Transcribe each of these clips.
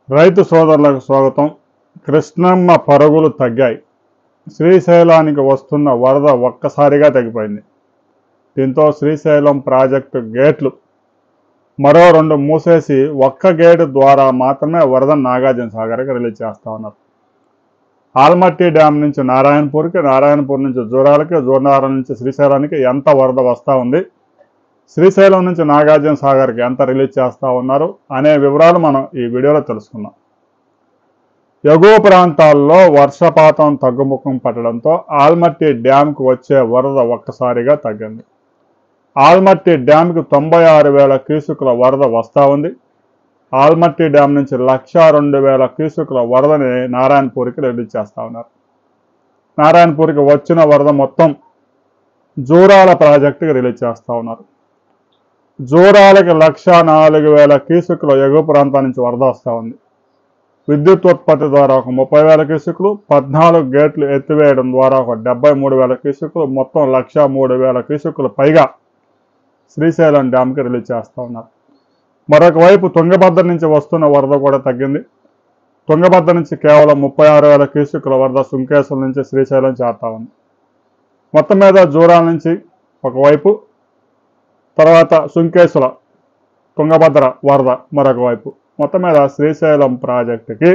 రైతు సోదరులకు స్వాగతం. కృష్ణమ్మ పరుగులు తగ్గాయి. శ్రీశైలానికి వస్తున్న వరద ఒక్కసారిగా తగ్గిపోయింది. దీంతో శ్రీశైలం ప్రాజెక్టు గేట్లు మరో 2 మూసేసి ఒక్క గేటు ద్వారా మాత్రమే వరద నాగార్జున సాగర్కి రిలీజ్ చేస్తూ ఉన్నారు. ఆల్మట్టి డ్యామ్ నుంచి నారాయణపూర్కి, నారాయణపూర్ నుంచి జూరాలకి, జూరాల నుంచి శ్రీశైలానికి ఎంత వరద వస్తూ ఉంది, శ్రీశైలం నుంచి నాగార్జున సాగర్కి ఎంత రిలీజ్ చేస్తూ ఉన్నారు అనే వివరాలు మనం ఈ వీడియోలో తెలుసుకుందాం. ఎగువ ప్రాంతాల్లో వర్షపాతం తగ్గుముఖం పట్టడంతో ఆల్మట్టి డ్యాంకు వచ్చే వరద ఒక్కసారిగా తగ్గింది. ఆల్మట్టి డ్యాంకు 96,000 క్యూసెక్కుల వరద వస్తూ ఉంది. ఆల్మట్టి డ్యామ్ నుంచి 102,000 క్యూసెక్కుల వరదని నారాయణపూర్కి రిలీజ్ చేస్తూ ఉన్నారు. నారాయణపూర్కి వచ్చిన వరద మొత్తం జూరాల ప్రాజెక్టుకి రిలీజ్ చేస్తూ ఉన్నారు. జూరాలకి 104,000 క్యూసెక్కుల ఎగువ ప్రాంతం నుంచి వరద వస్తూ ఉంది. విద్యుత్ ఉత్పత్తి ద్వారా ఒక 30,000 క్యూసెక్కులు, 14 గేట్లు ఎత్తివేయడం ద్వారా ఒక 73,000 క్యూసెక్కులు, మొత్తం 103,000 క్యూసెక్కులు పైగా శ్రీశైలం డ్యామ్కి రిలీజ్ చేస్తూ ఉన్నారు. మరొక వైపు తుంగభద్ర నుంచి వస్తున్న వరద కూడా తగ్గింది. తుంగభద్ర నుంచి కేవలం 36,000 క్యూసెక్కుల వరద సుంకేశ్వరం నుంచి శ్రీశైలం చేరుతా ఉంది. మొత్తం మీద జూరాల నుంచి ఒకవైపు, తర్వాత సుంకేశ్వర తుంగభద్ర వరద మరొక వైపు, మొత్తం మీద శ్రీశైలం ప్రాజెక్టుకి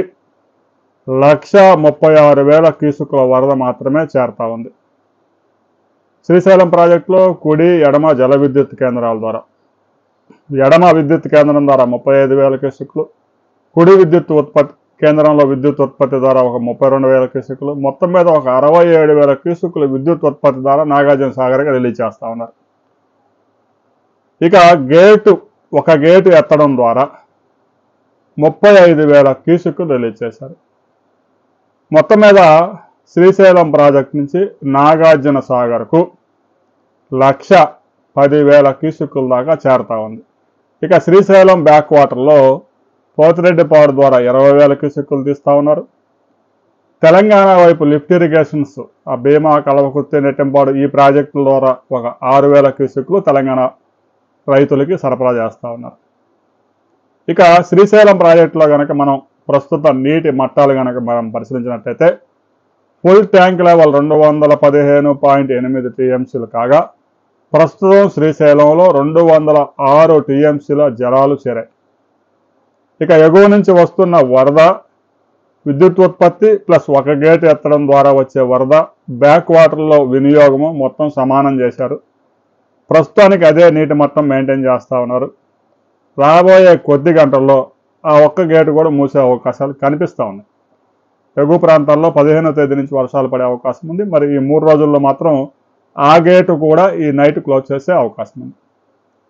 136,000 క్యూసెక్కుల వరద మాత్రమే చేరుతా ఉంది. శ్రీశైలం ప్రాజెక్టులో కుడి ఎడమ జల విద్యుత్ కేంద్రాల ద్వారా, ఎడమ విద్యుత్ కేంద్రం ద్వారా 35,000 క్యూసెక్కులు, కుడి విద్యుత్ ఉత్పత్తి కేంద్రంలో విద్యుత్ ఉత్పత్తి ద్వారా ఒక 32,000 క్యూసెక్కులు, మొత్తం మీద ఒక 67,000 క్యూసెక్కులు విద్యుత్ ఉత్పత్తి ద్వారా నాగార్జున సాగర్కి రిలీజ్ చేస్తూ ఉన్నారు. ఇక ఒక గేటు ఎత్తడం ద్వారా 35,000 క్యూసెక్కులు రిలీజ్ చేశారు. మొత్తం మీద శ్రీశైలం ప్రాజెక్టు నుంచి నాగార్జున సాగర్కు 110,000 క్యూసెక్కుల దాకా చేరుతా ఉంది. ఇక శ్రీశైలం బ్యాక్ వాటర్లో పోతిరెడ్డిపాడు ద్వారా 20,000 క్యూసెక్కులు తీస్తూ ఉన్నారు. తెలంగాణ వైపు లిఫ్ట్ ఇరిగేషన్స్, ఆ భీమా, కలవకుర్తి, నెట్టెంపాడు ఈ ప్రాజెక్టుల ద్వారా ఒక 6,000 క్యూసెక్కులు తెలంగాణ రైతులకి సరఫరా చేస్తూ ఉన్నారు. ఇక శ్రీశైలం ప్రాజెక్టులో కనుక మనం ప్రస్తుత నీటి మట్టాలు కనుక మనం పరిశీలించినట్లయితే ఫుల్ ట్యాంక్ లెవెల్ 215.8 టీఎంసీలు కాగా ప్రస్తుతం శ్రీశైలంలో 206 టీఎంసీల జలాలు చేరాయి. ఇక ఎగువ నుంచి వస్తున్న వరద, విద్యుత్ ఉత్పత్తి ప్లస్ ఒక గేటు ఎత్తడం ద్వారా వచ్చే వరద, బ్యాక్ వాటర్లో వినియోగము మొత్తం సమానం చేశారు. ప్రస్తుతానికి అదే నీటి మట్టం మెయింటైన్ చేస్తూ ఉన్నారు. రాబోయే కొద్ది గంటల్లో ఆ ఒక్క గేటు కూడా మూసే అవకాశాలు కనిపిస్తూ ఉన్నాయి. ఎగువ ప్రాంతాల్లో 15వ తేదీ నుంచి వర్షాలు పడే అవకాశం ఉంది. మరి ఈ 3 రోజుల్లో మాత్రం ఆ గేటు కూడా ఈ నైట్ క్లోజ్ చేసే అవకాశం ఉంది.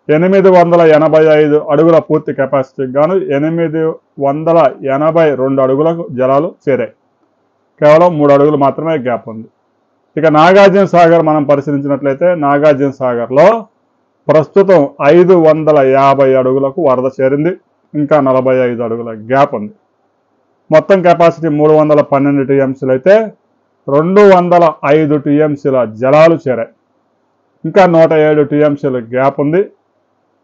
885 అడుగుల పూర్తి కెపాసిటీకి గాను 882 అడుగులకు జలాలు చేరాయి. కేవలం 3 అడుగులు మాత్రమే గ్యాప్ ఉంది. ఇక నాగార్జున సాగర్ మనం పరిశీలించినట్లయితే నాగార్జున సాగర్లో ప్రస్తుతం 550 అడుగులకు వరద చేరింది. ఇంకా 45 అడుగుల గ్యాప్ ఉంది. మొత్తం కెపాసిటీ 312 టీఎంసీలు అయితే 205 టీఎంసీల జలాలు చేరాయి. ఇంకా 107 టీఎంసీల గ్యాప్ ఉంది.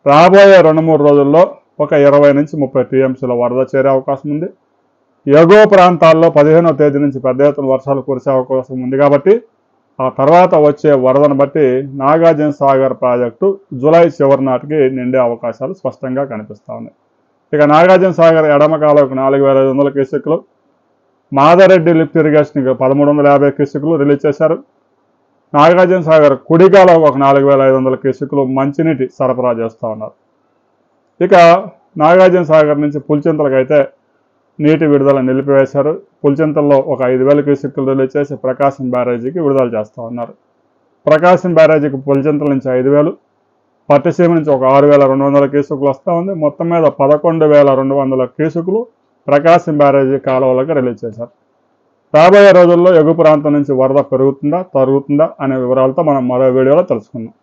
రాబోయే 2-3 రోజుల్లో ఒక 20 నుంచి 30 టీఎంసీల వరద చేరే అవకాశం ఉంది. ఎగువ ప్రాంతాల్లో 15వ తేదీ నుంచి పెద్ద ఎత్తున వర్షాలు కురిసే అవకాశం ఉంది. కాబట్టి ఆ తర్వాత వచ్చే వరదను బట్టి నాగార్జున సాగర్ ప్రాజెక్టు జూలై చివరి నాటికి నిండే అవకాశాలు స్పష్టంగా కనిపిస్తూ ఉన్నాయి. ఇక నాగార్జున సాగర్ ఎడమ కాలువకు 4,500 క్యూసెక్కులు, మాదారెడ్డి లిఫ్ట్ ఇరిగేషన్కి 1,350 క్యూసెక్కులు రిలీజ్ చేశారు. నాగార్జున సాగర్ కుడి కాలువకు ఒక 4,500 క్యూసెక్కులు మంచినీటి సరఫరా చేస్తూ ఉన్నారు. ఇక నాగార్జున సాగర్ నుంచి పులిచింతలకు అయితే నీటి విడుదల నిలిపివేశారు. పులిచింతల్లో ఒక 5,000 క్యూసెక్కులు రిలీజ్ చేసి ప్రకాశం బ్యారేజీకి విడుదల చేస్తూ ఉన్నారు. ప్రకాశం బ్యారేజీకి పులిచింతల నుంచి 5,000, పట్టిసీమ నుంచి ఒక 6,200 క్యూసెక్కులు వస్తూ ఉంది. మొత్తం మీద 11,200 క్యూసెక్కులు ప్రకాశం బ్యారేజీ కాలువలకు రిలీజ్ చేశారు. రాబోయే రోజుల్లో ఎగువ ప్రాంతం నుంచి వరద పెరుగుతుందా తరుగుతుందా అనే వివరాలతో మనం మరో వీడియోలో తెలుసుకుందాం.